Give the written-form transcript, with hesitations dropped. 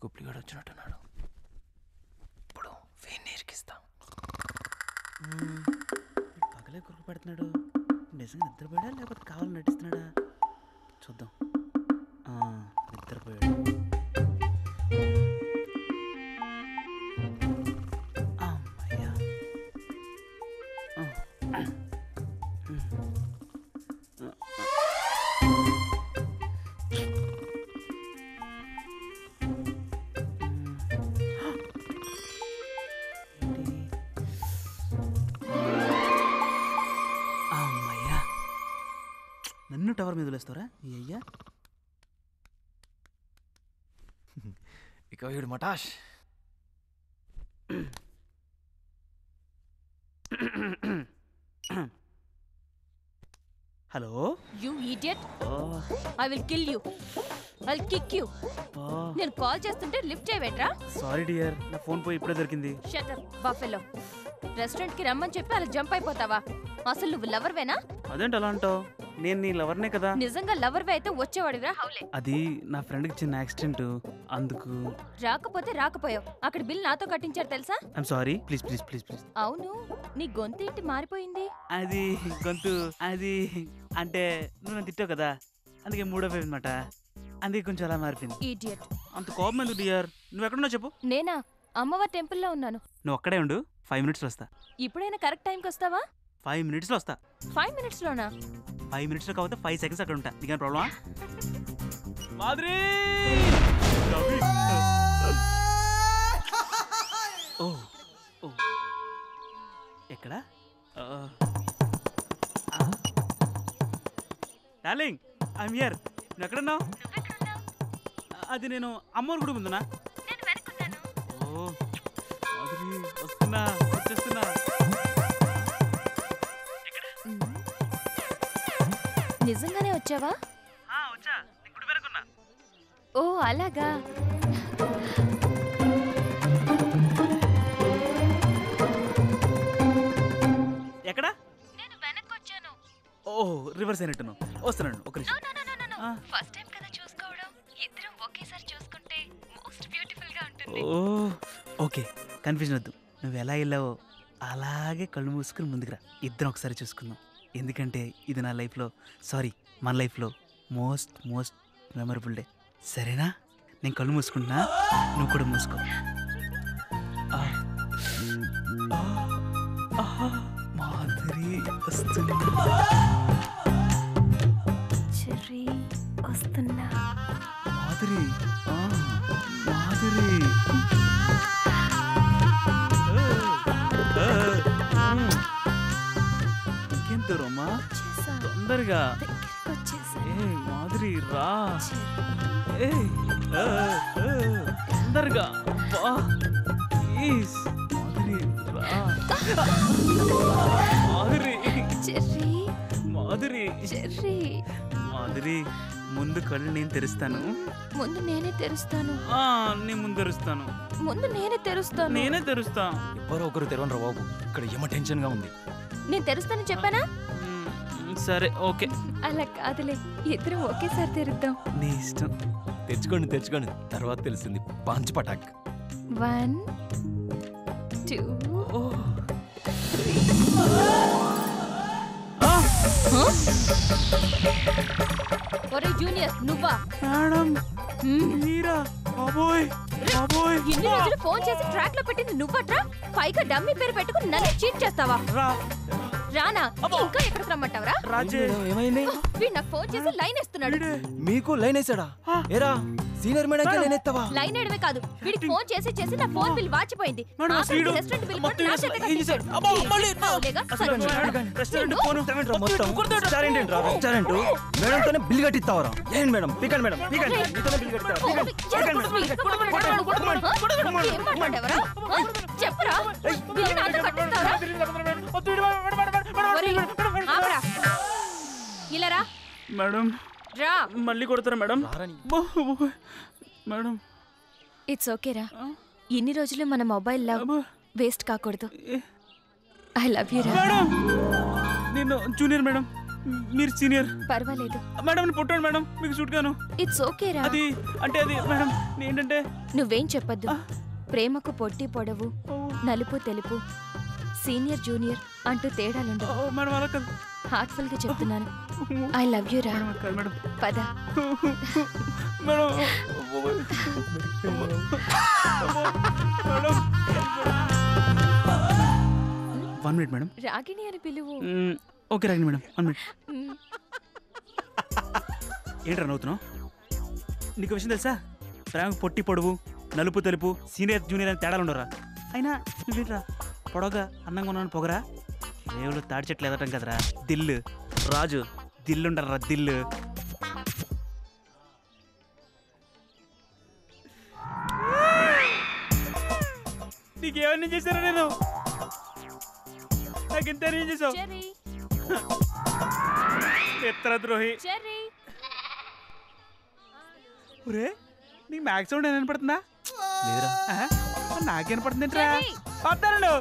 గుప్లిగాడు వచ్చినట్టున్నాడు. ఇప్పుడు వేణి ఇరికిస్తాం. పగలే కురుకు పెడుతున్నాడు. నిజంగా నిద్రపోయాడా లేకపోతే కావాలని నటిస్తున్నాడా? చూద్దాం. నిద్రపోయాడు. అమ్మయ్యా. నన్ను టవర్ మీద వదిలేస్తారా ఈ అయ్యా? ఇక వీడు మటాష్. Hello. You idiot, I will kill you, I will kick you. నేను కాల్ చేస్తుంటే లిఫ్ట్ చేయవేట్రా? సారీ డియర్, నా ఫోన్ పోయి ఇప్పుడే దొరికింది. Shut up buffalo. రెస్టారెంట్ కి రమ్మని చెప్పి అలా జంప్ అయిపోతావా? అసలు నువ్వు లవర్వేనా? అదేంటి అలా అంటావు? నేను నీ లవర్నే కదా. నిజంగా లవర్వే అయితే వచ్చేవాడివిరా. హౌలే. అది నా ఫ్రెండ్కి చిన్న యాక్సిడెంట్, అందుకు. రాకపోతే రాకపోయావు, అక్కడ బిల్ నాతో కట్టించారు తెలుసా? I'm sorry, please please please please. అవును, నీ గొంతు ఏంటి మారిపోయింది? అది గొంతు, అది అంటే నువ్వు నన్ను తిట్టావు కదా, అందుకే మూడో ఫైవ్ అనమాట, అందుకే కొంచెం అలా మారిపోయింది. ఇడియట్. అంత కోపం ఎందుకు డియర్? నువ్వు ఎక్కడున్నావు చెప్పు. నేనా? అమ్మవారి టెంపుల్లో ఉన్నాను. నువ్వు అక్కడే ఉండు, 5 minutes వస్తా. ఇప్పుడైనా కరెక్ట్ టైంకి వస్తావా? 5 minutes వస్తా. 5 minutes లోనా? 5 minutes కాకపోతే 5 seconds అక్కడ ఉంటా. నీకేం ప్రాబ్లమా? మాధురి! ఓ ఓ ఎక్కడ? Darling, I'm here. నువ్వు ఎక్కడున్నావు? అది నేను అమ్మోరు గుడి ముందునా? ఓ మాధురి, వస్తున్నా, వచ్చేస్తున్నా. నిజంగానే వచ్చావా? వచ్చా, నేను గుడి వెనకున్నా. ఓ అలాగా. ఎక్కడ? నేను వెనక్కి వచ్చాను. ఓ రివర్స్ అయినట్టును. వస్తున్నాను, ఒక నిమిషం. ఫస్ట్ టైం కదా చూసుకోవడం, ఇద్దరం ఒకేసారి చూసుకుంటే మోస్ట్ బ్యూటిఫుల్ గా ఉంటుంది. ఓ ఓకే, కన్ఫ్యూజన్ వద్దు. నువ్వు ఎలా వెళ్ళావో అలాగే కళ్ళు మూసుకుని ముందుకురా, ఇద్దరం ఒకసారి చూసుకుందాం. ఎందుకంటే ఇది నా లైఫ్లో, సారీ మన లైఫ్లో మోస్ట్ మోస్ట్ మెమరబుల్ డే. సరేనా? నేను కళ్ళు మూసుకుంటున్నా, నువ్వు కూడా మూసుకో. మాధురి వస్తున్నా. చెర్రీ వస్తున్నా. మాధురి, మాధురి. ఇంకేం దూరమ్మా? తొందరగా. ఏ మాధురి రా, ఏ తొందరగా ప్లీజ్. మాధురి రా. Madhuri, Cherry, Madhuri, Cherry. మాధురి, ముందు కళ్ళు నేను తెరుస్తాను. ముందు నేనే తెరుస్తాను. నేను ముందు తెరుస్తాను. ముందు నేనే తెరుస్తాను. నేనే తెరుస్తా. ఎవరో ఒకరు తెరవనరా బాబు, ఇక్కడ ఏమో టెన్షన్ గా ఉంది. నేను తెరుస్తానని చెప్పానా? సరే ఓకే. అలా కాదులే, ఇద్దరం ఒకేసారి తెరుద్దాం. నీ ఇష్టం. తెచ్చుకోండి తెచ్చుకోండి, తర్వాత తెలిసింది పంచ్ పటాక్. 1 2 ఒరే జూనియర్, నువ్వా? మేడం మీరా? బాబోయ్ బాబోయ్. ఇన్ని రోజులు ఫోన్ చేసి ట్రాక్ లో పెట్టింది నువ్వట్రా? పైగా డమ్మీ పేరు పెట్టుకుని నన్ను చీట్ చేస్తావా? రానా? ఇంకా ఎక్కడికి రమ్మంటావరా? ఏమైంది? వీడు నాకు ఫోన్ చేసి లైన్ వేస్తున్నాడు. మీకు లైన్ వేసాడా? ఏరా సీనియర్ మేడం కి లైన్ ఎత్తావా? లైన్ వేయడమే కాదు, వీడికి ఫోన్ చేసి చేసి నా ఫోన్ బిల్ వాచిపోయింది. రెస్టారెంట్ బిల్ కూడా నా చేత కట్టించాడు. రెస్టారెంట్ ఫోన్ రెస్టారెంట్ మేడం తోనే బిల్ కట్టిస్తావరా? ఏం మేడం పీకండి, మేడం పీకండి, మీతోనే బిల్ కట్టిస్తావా? చెప్పరా, బిల్లు నాతో కట్టిస్తావరా? ఇలా రా. మేడం రా. మళ్ళీ కొడతారా మేడం? మేడం ఇట్స్ ఓకే రా. ఇన్ని రోజులు మన మొబైల్ లవ్ అబ్బా. వేస్ట్ కాకూడదు. ఐ లవ్ యూ రా. మేడం నేను జూనియర్ మేడం, మీరు సీనియర్. పర్వాలేదు, మేడం నేను పుట్టాను మేడం, మీకు షూట్ గాను. ఇట్స్ ఓకే రా. అది అంటే అది మేడం ఏంటంటే నువ్వేం చెప్పొద్దు. ప్రేమకు పొట్టి పొడవు, నలుపు తెలుపు, సీనియర్ జూనియర్ అంటూ తేడాలుండవు. మేడం అలా కాదు హార్ట్ఫుల్ గా చెప్తున్నాను. ఐ లవ్ యూ రా. కాదు మేడం. పద. Madam madam 1 minute madam. Ragini అని పిలువు. Okay Ragini madam 1 minute. మ్, ఏంట్రా నవ్వుతున్నావు? నీకు విషయం తెలుసా? ప్రేమ పొట్టి పొడువు, నలుపు తెలుపు, సీనియర్ జూనియర్ అని తేడాలు ఉండరా? అయినా నువ్వేంట్రా పొడవుగా అందంగా ఉన్నాను పొగరా? రేవులో తాడి చెట్లు ఎదటం కదరా దిల్లు. రాజు దిల్లుండరా దిల్లు. నీకేమన్నా చేశారా? నేను నాకు ఇంత ఏం చేసావు? చెర్రీ, ఎత్తర ద్రోహి. చెర్రీ. ఒరే నీకు మ్యాక్స్ సౌండ్ ఏమైనా వినపడుతుందా? లేదురా. నాకేం వినపడుతుంది ఏంట్రా? చెర్రీ. వస్తానండు.